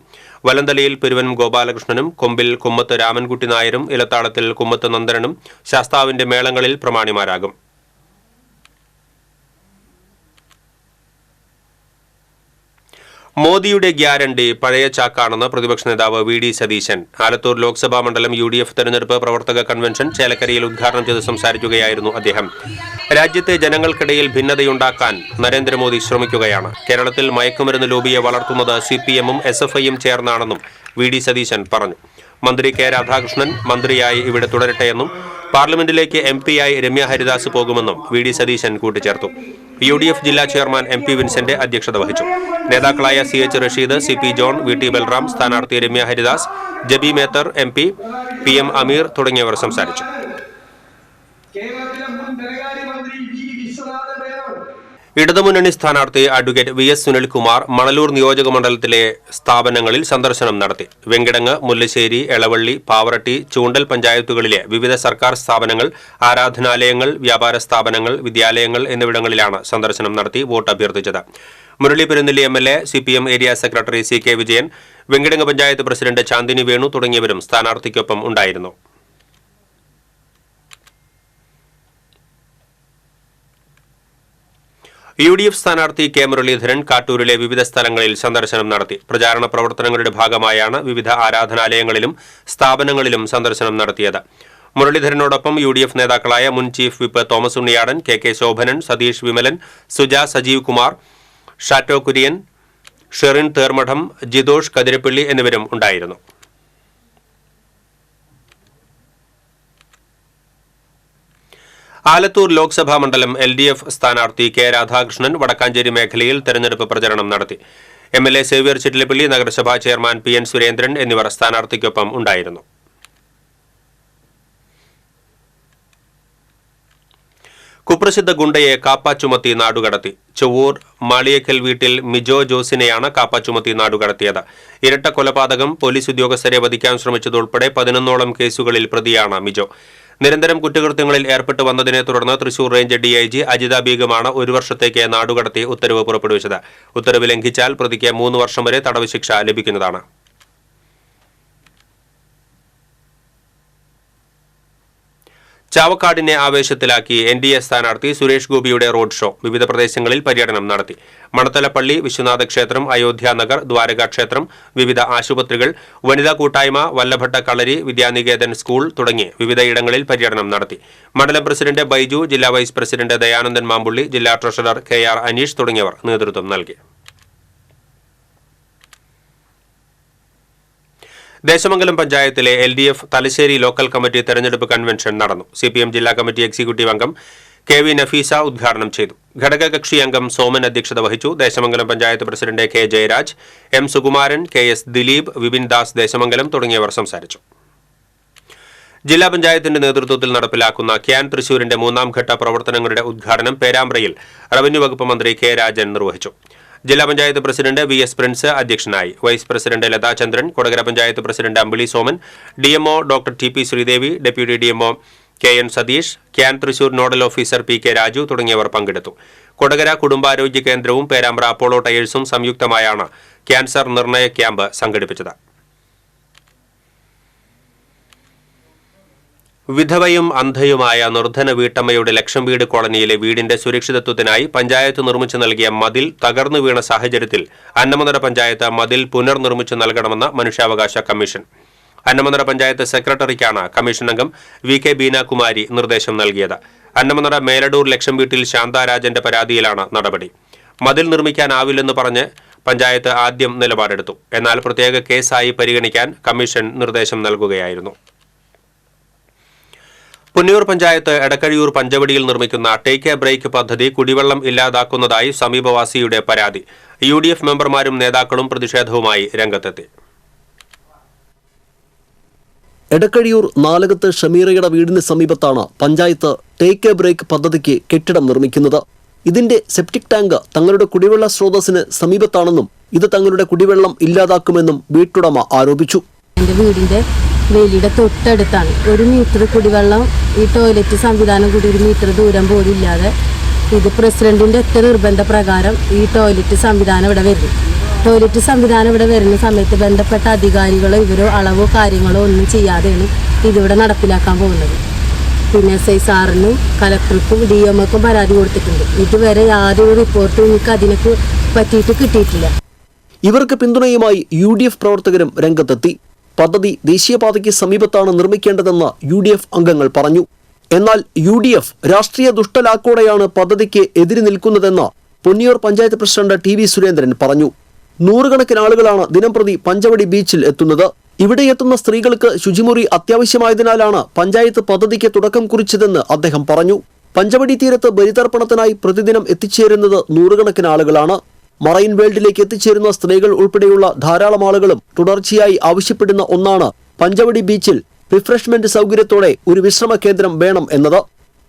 വലന്തലയിൽ പെരുവനം ഗോപാലകൃഷ്ണനും, കൊമ്പിൽ കുമ്മത്ത് രാമൻകുട്ടി നായരും, ഇലത്താളത്തിൽ കുമ്മത്ത് നന്ദനനും ശാസ്താവിന്റെ മേളങ്ങളിൽ പ്രമാണിമാരാകും. മോദിയുടെ ഗ്യാരണ്ടി പഴയ ചാക്കാണെന്ന് പ്രതിപക്ഷ നേതാവ് വി.ഡി. സതീശൻ. ആലത്തൂർ ലോക്സഭാ മണ്ഡലം UDF തെരഞ്ഞെടുപ്പ് പ്രവർത്തക കൺവെൻഷൻ ചേലക്കരയിൽ ഉദ്ഘാടനം ചെയ്ത് സംസാരിക്കുകയായിരുന്നു അദ്ദേഹം. രാജ്യത്തെ ജനങ്ങൾക്കിടയിൽ ഭിന്നതയുണ്ടാക്കാൻ നരേന്ദ്രമോദി ശ്രമിക്കുകയാണ്. കേരളത്തിൽ മയക്കുമരുന്ന് ലോബിയെ വളർത്തുന്നത് CPM-ഉം SFI-യും ചേർന്നാണെന്നും വി.ഡി. സതീശൻ പറഞ്ഞു. മന്ത്രി കെ രാധാകൃഷ്ണൻ മന്ത്രിയായി ഇവിടെ തുടരട്ടെയെന്നും പാർലമെന്റിലേക്ക് MP-ആയി രമ്യ ഹരിദാസ് പോകുമെന്നും വി.ഡി. സതീശൻ കൂട്ടിച്ചേർത്തു. UDF ജില്ലാ ചെയർമാൻ MP വിൻസെന്റ് അധ്യക്ഷത വഹിച്ചു. നേതാക്കളായ CH Rasheed, CP John, VT Balram, സ്ഥാനാർത്ഥി രമ്യ ഹരിദാസ്, ജബി മേത്തർ MP, PM അമീർ തുടങ്ങിയവർ സംസാരിച്ചു. ഇടതുമുന്നണി സ്ഥാനാർത്ഥി അഡ്വക്കേറ്റ് VS സുനിൽകുമാർ മണലൂർ നിയോജക മണ്ഡലത്തിലെ സ്ഥാപനങ്ങളിൽ സന്ദർശനം നടത്തി. വെങ്കിടങ്ങ്, മുല്ലശ്ശേരി, എളവള്ളി, പാവറട്ടി, ചൂണ്ടൽ പഞ്ചായത്തുകളിലെ വിവിധ സർക്കാർ സ്ഥാപനങ്ങൾ, ആരാധനാലയങ്ങൾ, വ്യാപാര സ്ഥാപനങ്ങൾ, വിദ്യാലയങ്ങൾ എന്നിവിടങ്ങളിലാണ് സന്ദർശനം നടത്തി വോട്ട് അഭ്യർത്ഥിച്ചത്. Murali Perunnelli MLA, CPM area secretary CK Vijayan, Venkitangu panchayat president Chandini Venu തുടങ്ങിയവരും സ്ഥാനാർത്ഥിക്കൊപ്പം ഉണ്ടായിരുന്നു. UDF സ്ഥാനാർത്ഥി K മുരളീധരൻ കാട്ടൂരിലെ വിവിധ സ്ഥലങ്ങളിൽ സന്ദർശനം നടത്തി. പ്രചാരണ പ്രവർത്തനങ്ങളുടെ ഭാഗമായാണ് വിവിധ ആരാധനാലയങ്ങളിലും സ്ഥാപനങ്ങളിലും സന്ദർശനം നടത്തിയത്. മുരളീധരനോടൊപ്പം UDF നേതാക്കളായ മുൻ chief whip Thomas Unniyadan, KK Shobhanan, Satheesh Vimalan, Suja Sajeev Kumar, Shatto Kurian, Sherin Thermadam, Jithosh Kathirappally എന്നിവരും ഉണ്ടായിരുന്നു. ആലത്തൂർ ലോക്സഭാ മണ്ഡലം LDF സ്ഥാനാർത്ഥി K രാധാകൃഷ്ണൻ വടക്കാഞ്ചേരി മേഖലയിൽ തെരഞ്ഞെടുപ്പ് പ്രചരണം നടത്തി. MLA സേവ്യർ ചിറ്റിലപ്പള്ളി, നഗരസഭാ ചെയർമാൻ PN സുരേന്ദ്രൻ എന്നിവർ സ്ഥാനാർത്ഥിക്കൊപ്പം ഉണ്ടായിരുന്നു. കുപ്രസിദ്ധ ഗുണ്ടയെ കാപ്പ ചുമത്തി നാടുകടത്തി. ചൊവ്വൂർ മാളിയേക്കൽ വീട്ടിൽ മിജോ ജോസിനെയാണ് കാപ്പ ചുമത്തി നാടുകടത്തിയത്. ഇരട്ട കൊലപാതകം, പോലീസ് ഉദ്യോഗസ്ഥരെ വധിക്കാൻ ശ്രമിച്ചതുൾപ്പെടെ 11ഓളം കേസുകളിൽ പ്രതിയാണ് മിജോ. നിരന്തരം കുറ്റകൃത്യങ്ങളിൽ ഏർപ്പെട്ടു വന്നതിനെ തുടർന്ന് തൃശൂർ റേഞ്ച് DIG അജിത ബീഗമാണ് 1 വർഷത്തേക്ക് നാടുകടത്തി ഉത്തരവ് പുറപ്പെടുവിച്ചത്. ഉത്തരവ് ലംഘിച്ചാൽ പ്രതിക്ക് 3 വർഷം വരെ തടവ് ശിക്ഷ ലഭിക്കുന്നതാണ്. ചാവക്കാടിനെ ആവേശത്തിലാക്കി NDA സ്ഥാനാർത്ഥി സുരേഷ് ഗോപിയുടെ റോഡ് ഷോ വിവിധ പ്രദേശങ്ങളിൽ പര്യടനം നടത്തി. മണത്തലപ്പള്ളി, വിശ്വനാഥ ക്ഷേത്രം, അയോധ്യാനഗർ, ദ്വാരകാ ക്ഷേത്രം, വിവിധ ആശുപത്രികൾ, വനിതാ കൂട്ടായ്മ, വല്ലഭട്ട കളരി, വിദ്യാനികേതൻ സ്കൂൾ തുടങ്ങി വിവിധയിടങ്ങളിൽ പര്യടനം നടത്തി. മണ്ഡലം പ്രസിഡന്റ് ബൈജു, ജില്ലാ വൈസ് പ്രസിഡന്റ് ദയാനന്ദൻ മാമ്പുള്ളി, ജില്ലാ ട്രഷറർ KR അനീഷ് തുടങ്ങിയവർ നേതൃത്വം നൽകി. ദേശമംഗലം പഞ്ചായത്തിലെ LDF തലശ്ശേരി ലോക്കൽ കമ്മിറ്റി തെരഞ്ഞെടുപ്പ് കൺവെൻഷൻ നടന്നു. CPM ജില്ലാ കമ്മിറ്റി എക്സിക്യൂട്ടീവ് അംഗം KV നഫീസ ഉദ്ഘാടനം ചെയ്തു. ഘടകകക്ഷി അംഗം സോമൻ അധ്യക്ഷത വഹിച്ചു. Desamangalam panchayat president K Jayaraj, M Sukumaran, KS Dileep, Vipin Das Desamangalam തുടങ്ങിയവർ സംസാരിച്ചു. ജില്ലാ പഞ്ചായത്തിന്റെ നേതൃത്വത്തിൽ നടപ്പിലാക്കുന്ന ക്യാൻ തൃശൂരിന്റെ 3ാം ഘട്ട പ്രവർത്തനങ്ങളുടെ ഉദ്ഘാടനം പേരാമ്പ്രയിൽ റവന്യൂ വകുപ്പ് മന്ത്രി K രാജൻ നിർവഹിച്ചു. ജില്ലാ പഞ്ചായത്ത് പ്രസിഡന്റ് VS പ്രിൻസ് അധ്യക്ഷനായി. Vice president Latha Chandran, Kodakara panchayat president Ambili Soman, DMO doctor TP Sreedevi, deputy DMO KN Satheesh, can Thrissur nodal officer PK Raju തുടങ്ങിയവർ പങ്കെടുത്തു. കൊടകര കുടുംബാരോഗ്യ കേന്ദ്രവും പേരാമ്പ്ര അപ്പോളോ ടയേഴ്സും സംയുക്തമായാണ് ക്യാൻസർ നിർണയ ക്യാമ്പ് സംഘടിപ്പിച്ചത്. വിധവയും അന്ധയുമായ നിർധന വീട്ടമ്മയുടെ ലക്ഷം വീട് കോളനിയിലെ വീടിന്റെ സുരക്ഷിതത്വത്തിനായി പഞ്ചായത്ത് നിർമ്മിച്ചു നൽകിയ മതിൽ തകർന്നു വീണ സാഹചര്യത്തിൽ അന്നമനട പഞ്ചായത്ത് മതിൽ പുനർനിർമ്മിച്ചു നൽകണമെന്ന് മനുഷ്യാവകാശ കമ്മീഷൻ. അന്നമനട പഞ്ചായത്ത് സെക്രട്ടറിക്കാണ് കമ്മീഷൻ അംഗം VK ബീനാകുമാരി നിർദ്ദേശം നൽകിയത്. അന്നമനട മേലടൂർ ലക്ഷം വീട്ടിൽ ശാന്താരാജന്റെ പരാതിയിലാണ് നടപടി. മതിൽ നിർമ്മിക്കാനാവില്ലെന്ന് പറഞ്ഞ് പഞ്ചായത്ത് ആദ്യം നിലപാടെടുത്തു. എന്നാൽ പ്രത്യേക കേസായി പരിഗണിക്കാൻ കമ്മീഷൻ നിർദ്ദേശം നൽകുകയായിരുന്നു. പുന്നയൂർ പഞ്ചായത്ത് എടക്കഴിയൂർ പഞ്ചവടിയിൽ നിർമ്മിക്കുന്ന ടേക്ക് എ ബ്രേക്ക് പദ്ധതി കുടിവെള്ളം ഇല്ലാതാക്കുന്നതായി സമീപവാസിയുടെ പരാതി. UDF മെമ്പർമാരും നേതാക്കളും പ്രതിഷേധവുമായി രംഗത്തെത്തി. എടക്കഴിയൂർ നാലകത്ത് ഷമീറയുടെ വീടിന് സമീപത്താണ് പഞ്ചായത്ത് ടേക്ക് എ ബ്രേക്ക് പദ്ധതിക്ക് കെട്ടിടം നിർമ്മിക്കുന്നത്. ഇതിന്റെ സെപ്റ്റിക് ടാങ്ക് തങ്ങളുടെ കുടിവെള്ള സ്രോതസ്സിന് സമീപത്താണെന്നും ഇത് തങ്ങളുടെ കുടിവെള്ളം ഇല്ലാതാക്കുമെന്നും വീട്ടുടമ ആരോപിച്ചു. എൻ്റെ വീടിന്റെ വേലിയുടെ തൊട്ടടുത്താണ് 1 മീറ്റർ കുടിവെള്ളം, ഈ ടോയ്ലറ്റ് സംവിധാനം കൂടി 1 മീറ്റർ ദൂരം പോലും ഇല്ലാതെ ഇത് പ്രസിഡന്റിന്റെ ഒറ്റ നിർബന്ധ പ്രകാരം ഈ ടോയ്ലറ്റ് സംവിധാനം ഇവിടെ വരുന്നു. ടോയ്ലറ്റ് സംവിധാനം ഇവിടെ വരുന്ന സമയത്ത് ബന്ധപ്പെട്ട അധികാരികളോ ഇവരോ അളവോ കാര്യങ്ങളോ ഒന്നും ചെയ്യാതെയാണ് ഇതിവിടെ നടപ്പിലാക്കാൻ പോകുന്നത്. പിന്നെ SI സാറിനും കലക്ടർക്കും DMക്കും പരാതി കൊടുത്തിട്ടുണ്ട്. ഇതുവരെ യാതൊരു റിപ്പോർട്ടും എനിക്ക് അതിനൊക്കെ പറ്റിയിട്ട് കിട്ടിയിട്ടില്ല. ഇവർക്ക് പിന്തുണയുമായി UDF പ്രവർത്തകരും രംഗത്തെത്തി. പദ്ധതി ദേശീയപാതയ്ക്ക് സമീപത്താണ് നിർമ്മിക്കേണ്ടതെന്ന് UDF അംഗങ്ങൾ പറഞ്ഞു. എന്നാൽ UDF രാഷ്ട്രീയ ദുഷ്ടലാക്കോടെയാണ് പദ്ധതിക്ക് എതിര് നിൽക്കുന്നതെന്ന് പുന്നയൂർ പഞ്ചായത്ത് പ്രസിഡന്റ് TV സുരേന്ദ്രൻ പറഞ്ഞു. 100 കണക്കിന് ആളുകളാണ് ദിനംപ്രതി പഞ്ചവടി ബീച്ചിൽ എത്തുന്നത്. ഇവിടെ എത്തുന്ന സ്ത്രീകൾക്ക് ശുചിമുറി അത്യാവശ്യമായതിനാലാണ് പഞ്ചായത്ത് പദ്ധതിക്ക് തുടക്കം കുറിച്ചതെന്ന് അദ്ദേഹം പറഞ്ഞു. പഞ്ചവടി തീരത്ത് ബലിതർപ്പണത്തിനായി പ്രതിദിനം എത്തിച്ചേരുന്നത് 100 കണക്കിന് ആളുകളാണ്. മറൈൻ വേൾഡിലേക്ക് എത്തിച്ചേരുന്ന സ്ത്രീകൾ ഉൾപ്പെടെയുള്ള ധാരാളം ആളുകളും തുടർച്ചയായി ആവശ്യപ്പെടുന്ന ഒന്നാണ് പഞ്ചവടി ബീച്ചിൽ റിഫ്രഷ്മെന്റ് സൗകര്യത്തോടെ ഒരു വിശ്രമ കേന്ദ്രം വേണം എന്നത്.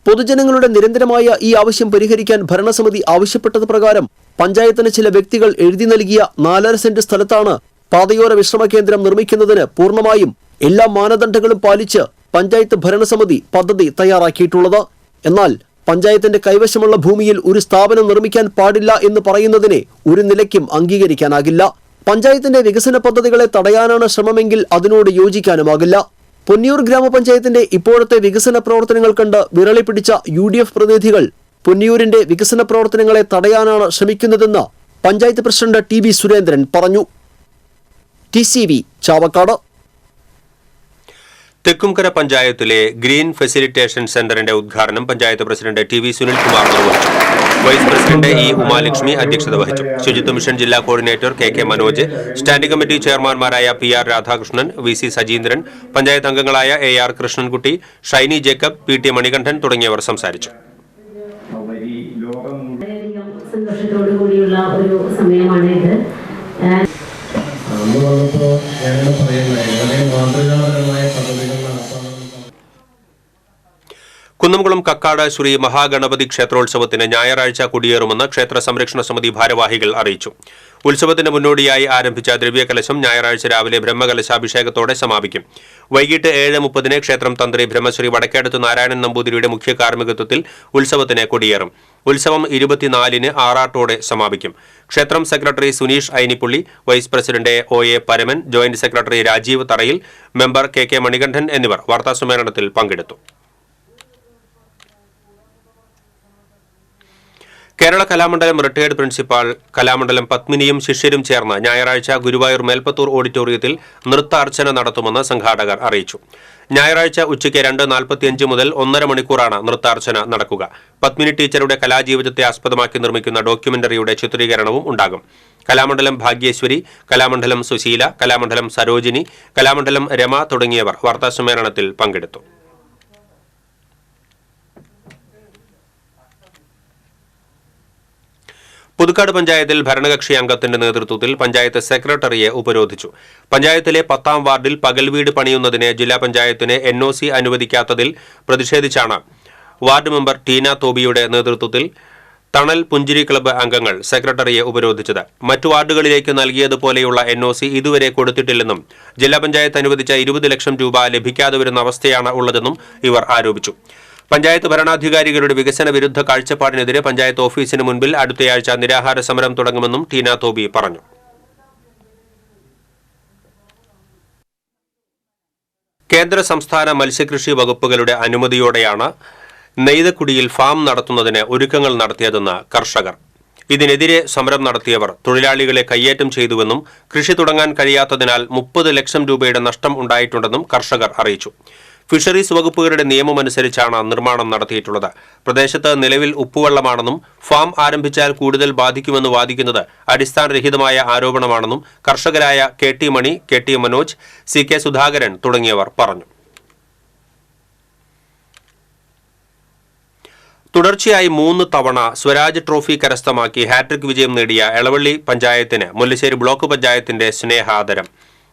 പൊതുജനങ്ങളുടെ നിരന്തരമായ ഈ ആവശ്യം പരിഹരിക്കാൻ ഭരണസമിതി ആവശ്യപ്പെട്ടത് പ്രകാരം പഞ്ചായത്തിന് ചില വ്യക്തികൾ എഴുതി നൽകിയ 4.5 സെന്റ് സ്ഥലത്താണ് പാതയോര വിശ്രമ കേന്ദ്രം നിർമ്മിക്കുന്നതിന് പൂർണ്ണമായും എല്ലാ മാനദണ്ഡങ്ങളും പാലിച്ച് പഞ്ചായത്ത് ഭരണസമിതി പദ്ധതി തയ്യാറാക്കിയിട്ടുള്ളത്. എന്നാൽ പഞ്ചായത്തിന്റെ കൈവശമുള്ള ഭൂമിയിൽ ഒരു സ്ഥാപനം നിർമ്മിക്കാൻ പാടില്ല എന്ന് പറയുന്നതിനെ ഒരു നിലയ്ക്കും അംഗീകരിക്കാനാകില്ല. പഞ്ചായത്തിന്റെ വികസന പദ്ധതികളെ തടയാനാണ് ശ്രമമെങ്കിൽ അതിനോട് യോജിക്കാനുമാകില്ല. പുന്നയൂർ ഗ്രാമപഞ്ചായത്തിന്റെ ഇപ്പോഴത്തെ വികസന പ്രവർത്തനങ്ങൾ കണ്ട് വിരളി പിടിച്ച UDF പ്രതിനിധികൾ പുന്നയൂരിന്റെ വികസന പ്രവർത്തനങ്ങളെ തടയാനാണ് ശ്രമിക്കുന്നതെന്ന് പഞ്ചായത്ത് പ്രസിഡന്റ് TV സുരേന്ദ്രൻ പറഞ്ഞു. TCV ചാവക്കാട്. തെക്കുംകര പഞ്ചായത്തിലെ ഗ്രീൻ ഫെസിലിറ്റേഷൻ സെന്ററിന്റെ ഉദ്ഘാടനം പഞ്ചായത്ത് പ്രസിഡന്റ് TV സുനിൽകുമാർ നിർവഹിച്ചു. വൈസ് പ്രസിഡന്റ് E ഉമാലക്ഷ്മി അധ്യക്ഷത വഹിച്ചു. ശുചിത്വ മിഷൻ ജില്ലാ coordinator KK Manoj, standing committee ചെയർമാൻമാരായ PR രാധാകൃഷ്ണൻ, VC സജീന്ദ്രൻ, പഞ്ചായത്ത് അംഗങ്ങളായ AR കൃഷ്ണൻകുട്ടി, ഷൈനി ജേക്കബ്, PT മണികണ്ഠൻ തുടങ്ങിയവർ സംസാരിച്ചു. സന്തോഷത്തോടു കൂടിയുള്ള ഒരു സമയമാണ് ഇത്. കുന്നംകുളം കക്കാട് ശ്രീ മഹാഗണപതി ക്ഷേത്രോത്സവത്തിന് ഞായറാഴ്ച കൊടിയേറുമെന്ന് ക്ഷേത്ര സംരക്ഷണ സമിതി ഭാരവാഹികൾ അറിയിച്ചു. ഉത്സവത്തിന് മുന്നോടിയായി ആരംഭിച്ച ദ്രവ്യകലശം ഞായറാഴ്ച രാവിലെ ബ്രഹ്മകലശാഭിഷേകത്തോടെ സമാപിക്കും. വൈകിട്ട് 7:30 ക്ഷേത്രം തന്ത്രി ബ്രഹ്മശ്രീ വടക്കേടത്ത് നാരായണൻ നമ്പൂതിരിയുടെ മുഖ്യ കാർമ്മികത്വത്തിൽ ഉത്സവത്തിന് കൊടിയേറും. ഉത്സവം 24-ന് ആറാട്ടോടെ സമാപിക്കും. ക്ഷേത്രം secretary Suneesh Ainippully, vice president OA Paraman, joint secretary Rajeev Tharayil, member KK Manikandan എന്നിവർ വാർത്താസമ്മേളനത്തിൽ പങ്കെടുത്തു. കേരള കലാമണ്ഡലം റിട്ടയേർഡ് പ്രിൻസിപ്പാൾ കലാമണ്ഡലം പത്മിനിയും ശിഷ്യരും ചേർന്ന് ഞായറാഴ്ച ഗുരുവായൂർ മേൽപ്പത്തൂർ ഓഡിറ്റോറിയത്തിൽ നൃത്താർച്ചന നടത്തുമെന്ന് സംഘാടകർ അറിയിച്ചു. ഞായറാഴ്ച ഉച്ചയ്ക്ക് 2:45 മുതൽ 1.5 മണിക്കൂറാണ് നൃത്താർച്ചന നടക്കുക. പത്മിനി ടീച്ചറുടെ കലാജീവിതത്തെ ആസ്പദമാക്കി നിർമ്മിക്കുന്ന ഡോക്യുമെന്ററിയുടെ ചിത്രീകരണവും ഉണ്ടാകും. കലാമണ്ഡലം ഭാഗ്യേശ്വരി, കലാമണ്ഡലം സുശീല, കലാമണ്ഡലം സരോജിനി, കലാമണ്ഡലം രമ തുടങ്ങിയവർ വാർത്താസമ്മേളനത്തിൽ പങ്കെടുത്തു. പുതുക്കാട് പഞ്ചായത്തിൽ ഭരണകക്ഷി അംഗത്തിന്റെ നേതൃത്വത്തിൽ പഞ്ചായത്ത് സെക്രട്ടറിയെ ഉപരോധിച്ചു. പഞ്ചായത്തിലെ 10ാം വാർഡിൽ പകൽ വീട് പണിയുന്നതിന് ജില്ലാ പഞ്ചായത്തിന് NOC അനുവദിക്കാത്തതിൽ പ്രതിഷേധിച്ചാണ് വാർഡ് മെമ്പർ ടീന തോബിയുടെ നേതൃത്വത്തിൽ തണൽ പുഞ്ചിരി ക്ലബ്ബ് അംഗങ്ങൾ സെക്രട്ടറിയെ ഉപരോധിച്ചത്. മറ്റു വാർഡുകളിലേക്ക് നൽകിയതുപോലെയുള്ള NOC ഇതുവരെ കൊടുത്തിട്ടില്ലെന്നും ജില്ലാ പഞ്ചായത്ത് അനുവദിച്ച 20 ലക്ഷം രൂപ ലഭിക്കാതെ വരുന്ന അവസ്ഥയാണ് ഉള്ളതെന്നും ഇവർ ആരോപിച്ചു. പഞ്ചായത്ത് ഭരണാധികാരികളുടെ വികസന വിരുദ്ധ കാഴ്ചപ്പാടിനെതിരെ പഞ്ചായത്ത് ഓഫീസിന് മുൻപിൽ അടുത്തയാഴ്ച നിരാഹാര സമരം തുടങ്ങുമെന്നും ടീന തോബി പറഞ്ഞു. കേന്ദ്ര സംസ്ഥാന മത്സ്യകൃഷി വകുപ്പുകളുടെ അനുമതിയോടെയാണ് നെയ്തക്കുടിയിൽ ഫാം നടത്തുന്നതിന് ഒരുക്കങ്ങൾ നടത്തിയതെന്ന് കർഷകർ. ഇതിനെതിരെ സമരം നടത്തിയവർ തൊഴിലാളികളെ കയ്യേറ്റം ചെയ്തുവെന്നും കൃഷി തുടങ്ങാൻ കഴിയാത്തതിനാൽ 30 ലക്ഷം രൂപയുടെ നഷ്ടം ഉണ്ടായിട്ടുണ്ടെന്നും കർഷകർ അറിയിച്ചു. ഫിഷറീസ് വകുപ്പുകളുടെ നിയമമനുസരിച്ചാണ് നിർമ്മാണം നടത്തിയിട്ടുള്ളത്. പ്രദേശത്ത് നിലവിൽ ഉപ്പുവെള്ളമാണെന്നും ഫാം ആരംഭിച്ചാൽ കൂടുതൽ ബാധിക്കുമെന്ന് വാദിക്കുന്നത് അടിസ്ഥാനരഹിതമായ ആരോപണമാണെന്നും കർഷകരായ KT മണി, KT മനോജ്, CK സുധാകരൻ തുടങ്ങിയവർ പറഞ്ഞു. തുടർച്ചയായി 3 തവണ സ്വരാജ് ട്രോഫി കരസ്ഥമാക്കി ഹാട്രിക് വിജയം നേടിയ എളവള്ളി പഞ്ചായത്തിന് മുല്ലശ്ശേരി ബ്ലോക്ക് പഞ്ചായത്തിന്റെ സ്നേഹാദരം.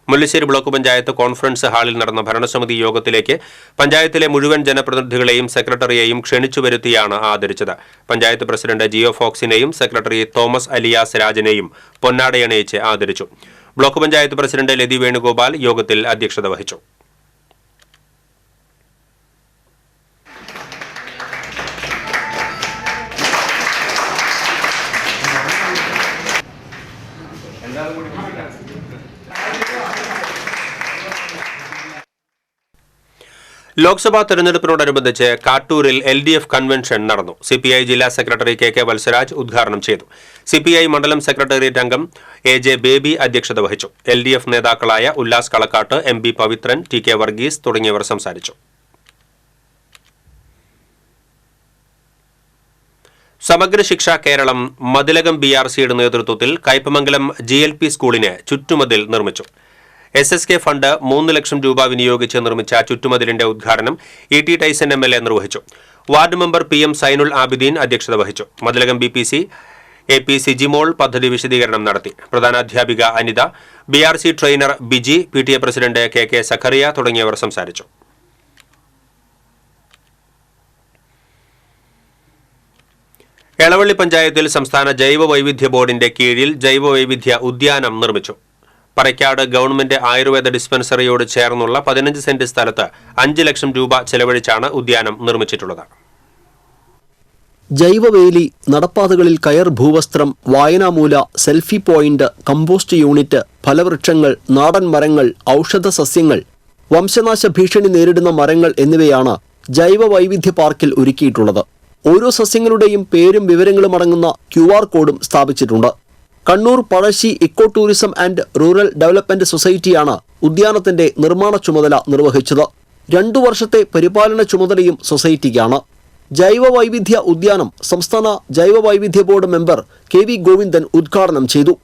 മുല്ലശ്ശേരി ബ്ലോക്ക് പഞ്ചായത്ത് കോൺഫറൻസ് ഹാളിൽ നടന്ന ഭരണസമിതി യോഗത്തിലേക്ക് പഞ്ചായത്തിലെ മുഴുവൻ ജനപ്രതിനിധികളെയും സെക്രട്ടറിയെയും ക്ഷണിച്ചു വരുത്തിയാണ് ആദരിച്ചത്. പഞ്ചായത്ത് പ്രസിഡന്റ് ജിയോ ഫോക്സിനെയും സെക്രട്ടറി തോമസ് അലിയാസ് രാജനെയും പൊന്നാടയണിയിച്ച് ആദരിച്ചു. ബ്ലോക്ക് പഞ്ചായത്ത് പ്രസിഡന്റ് ലതി വേണുഗോപാൽ യോഗത്തിൽ അധ്യക്ഷത വഹിച്ചു. ലോക്സഭാ തെരഞ്ഞെടുപ്പിനോടനുബന്ധിച്ച് കാട്ടൂരിൽ LDF കൺവെൻഷൻ നടന്നു. CPI ജില്ലാ സെക്രട്ടറി KK വത്സരാജ് ഉദ്ഘാടനം ചെയ്തു. CPI മണ്ഡലം സെക്രട്ടേറിയറ്റ് അംഗം AJ ബേബി അധ്യക്ഷത വഹിച്ചു. LDF നേതാക്കളായ ഉല്ലാസ് കളക്കാട്ട്, MB പവിത്രൻ, TK വർഗീസ് തുടങ്ങിയവർ സംസാരിച്ചു. സമഗ്ര ശിക്ഷ കേരളം മതിലകം BRCയുടെ നേതൃത്വത്തിൽ കയ്പമംഗലം GLP സ്കൂളിന് ചുറ്റുമതിൽ നിർമ്മിച്ചു. SSK ഫണ്ട് 3 ലക്ഷം രൂപ വിനിയോഗിച്ച് നിർമ്മിച്ച ചുറ്റുമതിലിന്റെ ഉദ്ഘാടനം ET ടൈസൺ MLA നിർവഹിച്ചു. Ward member PM Sainul Abideen അധ്യക്ഷത വഹിച്ചു. മതിലകം BPC AP സിജിമോൾ പദ്ധതി വിശദീകരണം നടത്തി. പ്രധാനാധ്യാപിക Anitha, BRC trainer Biji, PTA president KK Sakhariya തുടങ്ങിയവർ സംസാരിച്ചു. എളവള്ളി പഞ്ചായത്തിൽ സംസ്ഥാന ജൈവ വൈവിധ്യ ബോർഡിന്റെ കീഴിൽ ജൈവ വൈവിധ്യ ഉദ്യാനം നിർമ്മിച്ചു. പറയ്ക്കാട് ഗവൺമെന്റ് ആയുർവേദ ഡിസ്പെൻസറിയോട് ചേർന്നുള്ള 15 സെന്റ് സ്ഥലത്ത് 5 ലക്ഷം രൂപ ചെലവഴിച്ചാണ് ഉദ്യാനം നിർമ്മിച്ചിട്ടുള്ളത്. ജൈവവേലി, നടപ്പാതകളിൽ കയർ ഭൂവസ്ത്രം, വായനാമൂല, സെൽഫി പോയിന്റ്, കമ്പോസ്റ്റ് യൂണിറ്റ്, ഫലവൃക്ഷങ്ങൾ, നാടൻ മരങ്ങൾ, ഔഷധ സസ്യങ്ങൾ, വംശനാശ ഭീഷണി നേരിടുന്ന മരങ്ങൾ എന്നിവയാണ് ജൈവ വൈവിധ്യ പാർക്കിൽ ഒരുക്കിയിട്ടുള്ളത്. ഓരോ സസ്യങ്ങളുടെയും പേരും വിവരങ്ങളും അടങ്ങുന്ന QR കോഡും സ്ഥാപിച്ചിട്ടുണ്ട്. Kannur Pazhassi eco tourism and rural development സൊസൈറ്റിയാണ് ഉദ്യാനത്തിന്റെ നിർമ്മാണ ചുമതല നിർവഹിച്ചത്. 2 വർഷത്തെ പരിപാലന ചുമതലയും സൊസൈറ്റിക്കാണ്. ജൈവ വൈവിധ്യ ഉദ്യാനം സംസ്ഥാന ജൈവ വൈവിധ്യ ബോർഡ് മെമ്പർ KV ഗോവിന്ദൻ ഉദ്ഘാടനം ചെയ്തു.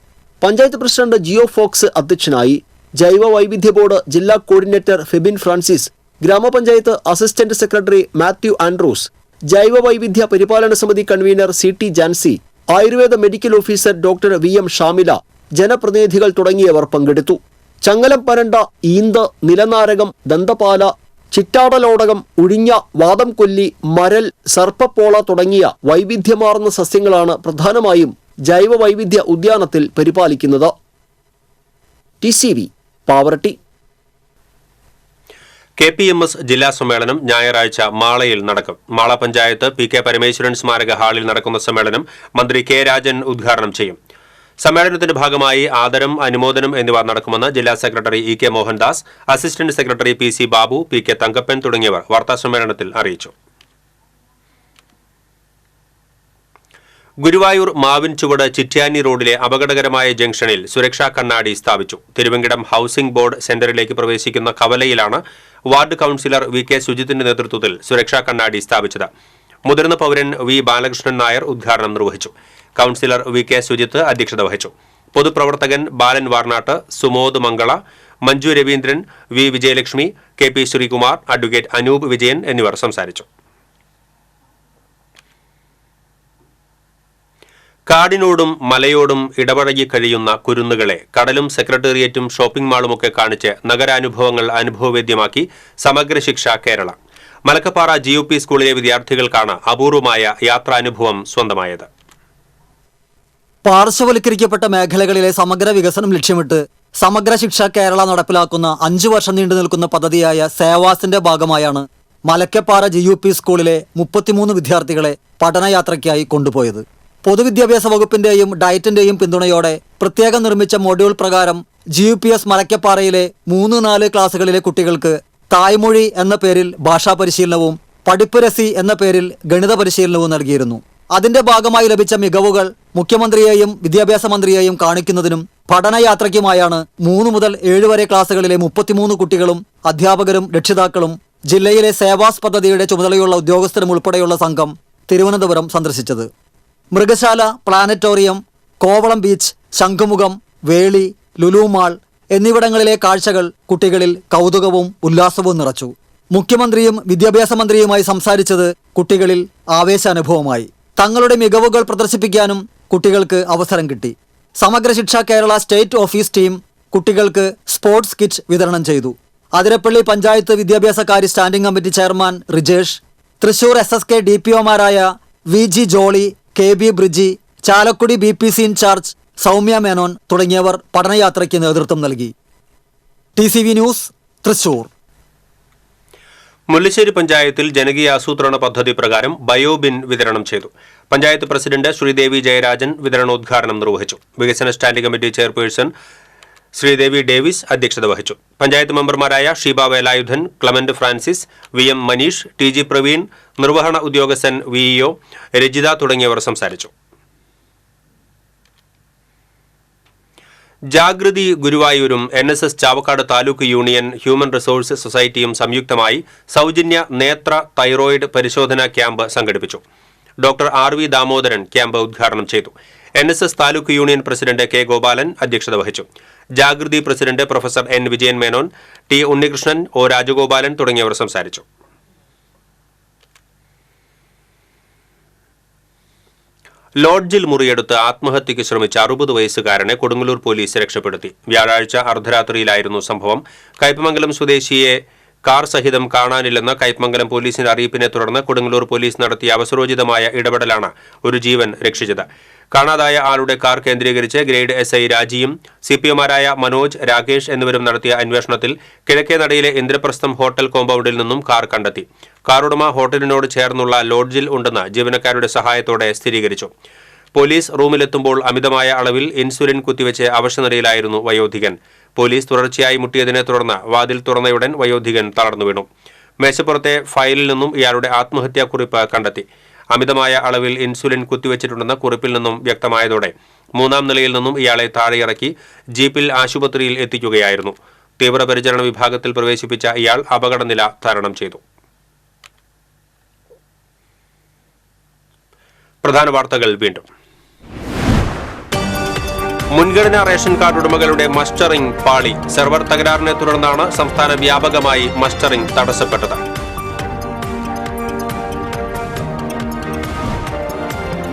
പഞ്ചായത്ത് പ്രസിഡന്റ് ജിയോ ഫോക്സ് അധ്യക്ഷനായി. ജൈവ വൈവിധ്യ ബോർഡ് ജില്ലാ കോർഡിനേറ്റർ ഫെബിൻ ഫ്രാൻസിസ്, ഗ്രാമപഞ്ചായത്ത് അസിസ്റ്റന്റ് സെക്രട്ടറി മാത്യു ആൻഡ്രൂസ്, ജൈവ വൈവിധ്യ പരിപാലന സമിതി convener CT Jancy, Ayurveda medical officer doctor VM Shamila, ജനപ്രതിനിധികൾ തുടങ്ങിയവർ പങ്കെടുത്തു. ചങ്ങലം പരണ്ട, ഈന്ത്, നിലനാരകം, ദന്തപാല, ചിറ്റാടലോടകം, ഉഴിഞ്ഞ, വാദം കൊല്ലി, മരൽ, സർപ്പപ്പോള തുടങ്ങിയ വൈവിധ്യമാർന്ന സസ്യങ്ങളാണ് പ്രധാനമായും ജൈവ വൈവിധ്യ ഉദ്യാനത്തിൽ പരിപാലിക്കുന്നത്. TCV പാവറട്ടി. KPMS ജില്ലാ സമ്മേളനം ഞായറാഴ്ച മാളയിൽ നടക്കും. മാള പഞ്ചായത്ത് PK പരമേശ്വരൻ സ്മാരക ഹാളിൽ നടക്കുന്ന സമ്മേളനം മന്ത്രി K രാജൻ ഉദ്ഘാടനം ചെയ്യും. സമ്മേളനത്തിന്റെ ഭാഗമായി ആദരം, അനുമോദനം എന്നിവ നടക്കുമെന്ന് ജില്ലാ secretary EK Mohandas, assistant secretary PC Babu, PK Thankappan തുടങ്ങിയവർ വാർത്താസമ്മേളനത്തിൽ അറിയിച്ചു. ഗുരുവായൂർ മാവിൻചുവട് ചിറ്റ്യാനി റോഡിലെ അപകടകരമായ ജംഗ്ഷനിൽ സുരക്ഷാ കണ്ണാടി സ്ഥാപിച്ചു. തിരുവങ്കിടം ഹൌസിംഗ് ബോർഡ് സെന്ററിലേക്ക് പ്രവേശിക്കുന്ന കവലയിലാണ് വാർഡ് കൌൺസിലർ VK സുജിത്തിന്റെ നേതൃത്വത്തിൽ സുരക്ഷാ കണ്ണാടി സ്ഥാപിച്ചത്. മുതിർന്ന പൗരൻ V ബാലകൃഷ്ണൻ നായർ ഉദ്ഘാടനം നിർവഹിച്ചു. കൌൺസിലർ VK സുജിത്ത് അധ്യക്ഷത വഹിച്ചു. പൊതുപ്രവർത്തകൻ Balan Varnattu, Sumod Mangala, Manju Raveendran, V Vijayalakshmi, KP Sreekumar, advocate Anoop Vijayan എന്നിവർ സംസാരിച്ചു. കാടിനോടും മലയോടും ഇടപഴകി കഴിയുന്ന കുരുന്നുകളെ കടലും സെക്രട്ടേറിയറ്റും ഷോപ്പിംഗ് മാളുമൊക്കെ കാണിച്ച് നഗരാനുഭവങ്ങൾ അനുഭവവേദ്യമാക്കി സമഗ്ര ശിക്ഷ കേരള. മലക്കപ്പാറ GUP സ്കൂളിലെ വിദ്യാർത്ഥികൾക്കാണ് അപൂർവമായ യാത്രാനുഭവം സ്വന്തമായത്. പാർശ്വവൽക്കരിക്കപ്പെട്ട മേഖലകളിലെ സമഗ്ര വികസനം ലക്ഷ്യമിട്ട് സമഗ്ര ശിക്ഷ കേരള നടപ്പിലാക്കുന്ന 5 വർഷം നീണ്ടു നിൽക്കുന്ന പദ്ധതിയായ സേവാസിന്റെ ഭാഗമായാണ് മലക്കപ്പാറ GUP സ്കൂളിലെ 33 വിദ്യാർത്ഥികളെ പഠനയാത്രയ്ക്കായി കൊണ്ടുപോയത്. പൊതുവിദ്യാഭ്യാസ വകുപ്പിന്റെയും ഡയറ്റിന്റെയും പിന്തുണയോടെ പ്രത്യേകം നിർമ്മിച്ച മൊഡ്യൂൾ പ്രകാരം GUPS മലക്കപ്പാറയിലെ 3-4 ക്ലാസുകളിലെ കുട്ടികൾക്ക് തായ്മൊഴി എന്ന പേരിൽ ഭാഷാ പരിശീലനവും പഠിപ്പുരസി എന്ന പേരിൽ ഗണിത പരിശീലനവും നൽകിയിരുന്നു. അതിന്റെ ഭാഗമായി ലഭിച്ച മികവുകൾ മുഖ്യമന്ത്രിയെയും വിദ്യാഭ്യാസ മന്ത്രിയെയും കാണിക്കുന്നതിനും പഠനയാത്രയ്ക്കുമായാണ് 3 മുതൽ 7 വരെ ക്ലാസുകളിലെ 33 കുട്ടികളും അധ്യാപകരും രക്ഷിതാക്കളും ജില്ലയിലെ സേവാസ് പദ്ധതിയുടെ ചുമതലയുള്ള ഉദ്യോഗസ്ഥരും ഉൾപ്പെടെയുള്ള സംഘം തിരുവനന്തപുരം സന്ദർശിച്ചത്. മൃഗശാല, പ്ലാനറ്റോറിയം, കോവളം ബീച്ച്, ശംഖുമുഖം, വേളി, ലുലുമാൾ എന്നിവിടങ്ങളിലെ കാഴ്ചകൾ കുട്ടികളിൽ കൗതുകവും ഉല്ലാസവും നിറച്ചു. മുഖ്യമന്ത്രിയും വിദ്യാഭ്യാസ മന്ത്രിയുമായി സംസാരിച്ചത് കുട്ടികളിൽ ആവേശാനുഭവമായി. തങ്ങളുടെ മികവുകൾ പ്രദർശിപ്പിക്കാനും കുട്ടികൾക്ക് അവസരം കിട്ടി. Samagra Shiksha Kerala state office team കുട്ടികൾക്ക് സ്പോർട്സ് കിറ്റ് വിതരണം ചെയ്തു. അതിരപ്പള്ളി പഞ്ചായത്ത് വിദ്യാഭ്യാസകാര്യ standing committee chairman Rijesh, Thrissur SSK DPOമാരായ VG Jolly, KB Briji, Chalakudy BPC incharge Soumya Menon തുടങ്ങിയവർ പഠനയാത്രയ്ക്ക് നേതൃത്വം നൽകി. TCV news, Thrissur. മുല്ലശ്ശേരി പഞ്ചായത്തിൽ ജനകീയ ആസൂത്രണ പദ്ധതി പ്രകാരം ബയോബിൻ വിതരണം ചെയ്തു. പഞ്ചായത്ത് പ്രസിഡന്റ് ശ്രീദേവി ജയരാജൻ വിതരണോദ്ഘാടനം നിർവഹിച്ചു. വികസന standing committee chairperson Sreedevi Davis അധ്യക്ഷത വഹിച്ചു. പഞ്ചായത്ത് മെമ്പർമാരായ ഷീബ വേലായുധൻ, ക്ലമന്റ് ഫ്രാൻസിസ്, VM മനീഷ്, TG പ്രവീൺ, നിർവഹണ ഉദ്യോഗസ്ഥൻ VEO രജിത തുടങ്ങിയവർ സംസാരിച്ചു. ജാഗൃതി ഗുരുവായൂരും NSS Chavakkad taluk union human resource സൊസൈറ്റിയും സംയുക്തമായി സൗജന്യ നേത്ര തൈറോയിഡ് പരിശോധനാ ക്യാമ്പ് സംഘടിപ്പിച്ചു. ഡോക്ടർ RV ദാമോദരൻ ക്യാമ്പ് ഉദ്ഘാടനം ചെയ്തു. NSS taluk union president K Gopalan അധ്യക്ഷത വഹിച്ചു. Jagruthi president professor N Vijayan Menon, T Unnikrishnan, O Rajagopalan തുടങ്ങിയവർ സംസാരിച്ചു. ലോഡ്ജിൽ മുറിയെടുത്ത് ആത്മഹത്യയ്ക്ക് ശ്രമിച്ച 60 വയസ്സുകാരനെ കൊടുങ്ങല്ലൂർ പോലീസ് രക്ഷപ്പെടുത്തി. വ്യാഴാഴ്ച അർദ്ധരാത്രിയിലായിരുന്നു സംഭവം. കയ്പമംഗലം സ്വദേശിയെ കാർ സഹിതം കാണാനില്ലെന്ന കയ്പമംഗലം പോലീസിന്റെ അറിയിപ്പിനെ തുടർന്ന് കൊടുങ്ങല്ലൂർ പോലീസ് നടത്തിയ അവസരോചിതമായ ഇടപെടലാണ് ഒരു ജീവൻ രക്ഷിച്ചത്. കാണാതായ ആളുടെ കാർ കേന്ദ്രീകരിച്ച് ഗ്രേഡ് SI രാജിയും CPOമാരായ മനോജ്, രാകേഷ് എന്നിവരും നടത്തിയ അന്വേഷണത്തിൽ കിഴക്കേ നടയിലെ ഇന്ദ്രപ്രസ്ഥം ഹോട്ടൽ കോമ്പൗണ്ടിൽ നിന്നും കാർ കണ്ടെത്തി. കാറുടമ ഹോട്ടലിനോട് ചേർന്നുള്ള ലോഡ്ജിൽ ഉണ്ടെന്ന് ജീവനക്കാരുടെ സഹായത്തോടെ സ്ഥിരീകരിച്ചു. പോലീസ് റൂമിലെത്തുമ്പോൾ അമിതമായ അളവിൽ ഇൻസുലിൻ കുത്തിവെച്ച് അവശനിലയിലായിരുന്നു വയോധികൻ. പോലീസ് തുടർച്ചയായി മുട്ടിയതിനെ തുടർന്ന് വാതിൽ തുറന്നയുടൻ വയോധികൻ തളർന്നു വീണു. മേശപ്പുറത്തെ ഫയലിൽ നിന്നും ഇയാളുടെ ആത്മഹത്യാക്കുറിപ്പ് കണ്ടെത്തി. അമിതമായ അളവിൽ ഇൻസുലിൻ കുത്തിവെച്ചിട്ടുണ്ടെന്ന കുറിപ്പിൽ നിന്നും വ്യക്തമായതോടെ 3ാം നിലയിൽ നിന്നും ഇയാളെ താഴെയിറക്കി ജീപ്പിൽ ആശുപത്രിയിൽ എത്തിക്കുകയായിരുന്നു. തീവ്രപരിചരണ വിഭാഗത്തിൽ പ്രവേശിപ്പിച്ച ഇയാൾ അപകടനില തരണം ചെയ്തു. പ്രധാന വാർത്തകൾ വീണ്ടും. മുൻഗണനാ റേഷൻ കാർഡ് ഉടമകളുടെ മസ്റ്ററിംഗ് പാളി. സെർവർ തകരാറിനെ തുടർന്നാണ് സംസ്ഥാന വ്യാപകമായി മസ്റ്ററിംഗ് തടസ്സപ്പെട്ടത്.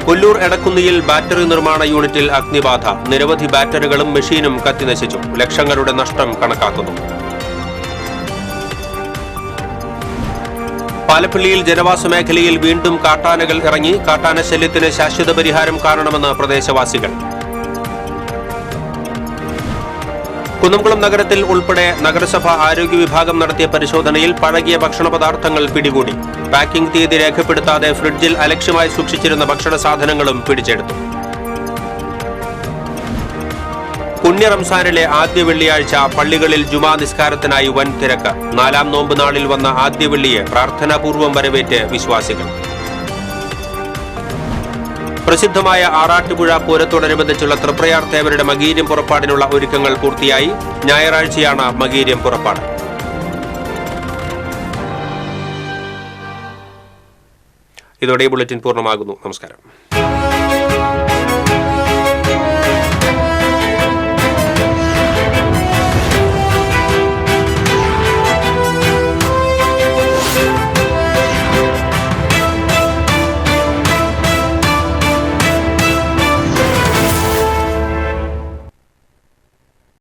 പുല്ലൂർ എടക്കുന്നിയിൽ ബാറ്ററി നിർമ്മാണ യൂണിറ്റിൽ അഗ്നിബാധ. നിരവധി ബാറ്ററികളും മെഷീനും കത്തിനശിച്ചു. ലക്ഷങ്ങളുടെ നഷ്ടം കണക്കാക്കുന്നു. പാലപ്പള്ളിയിൽ ജനവാസ മേഖലയിൽ വീണ്ടും കാട്ടാനകൾ ഇറങ്ങി. കാട്ടാന ശല്യത്തിന് ശാശ്വത പരിഹാരം കാണണമെന്ന് പ്രദേശവാസികൾ. കുന്നംകുളം നഗരത്തിൽ ഉൾപ്പെടെ നഗരസഭ ആരോഗ്യ വിഭാഗം നടത്തിയ പരിശോധനയിൽ പഴകിയ ഭക്ഷണ പദാർത്ഥങ്ങൾ പിടികൂടി. പാക്കിംഗ് തീയതി രേഖപ്പെടുത്താതെ ഫ്രിഡ്ജിൽ അലക്ഷ്യമായി സൂക്ഷിച്ചിരുന്ന ഭക്ഷണ സാധനങ്ങളും പിടിച്ചെടുത്തു. പുണ്യ റംസാനിലെ ആദ്യ വെള്ളിയാഴ്ച പള്ളികളിൽ ജുമാ നിസ്കാരത്തിനായി വൻ തിരക്ക്. 4ാം നോമ്പ് നാളിൽ വന്ന ആദ്യ വെള്ളിയെ പ്രാർത്ഥനാപൂർവ്വം വരവേറ്റ് വിശ്വാസികൾ. പ്രസിദ്ധമായ ആറാട്ടുപുഴ പൂരത്തോടനുബന്ധിച്ചുള്ള തൃപ്രയാർ തേവരുടെ മകീര്യം പുറപ്പാടിനുള്ള ഒരുക്കങ്ങൾ പൂർത്തിയായി. ഞായറാഴ്ചയാണ് മകീര്യം പുറപ്പാട്. ഇതോടെ ബുള്ളറ്റിൻ പൂർണ്ണമാകുന്നു. നമസ്കാരം.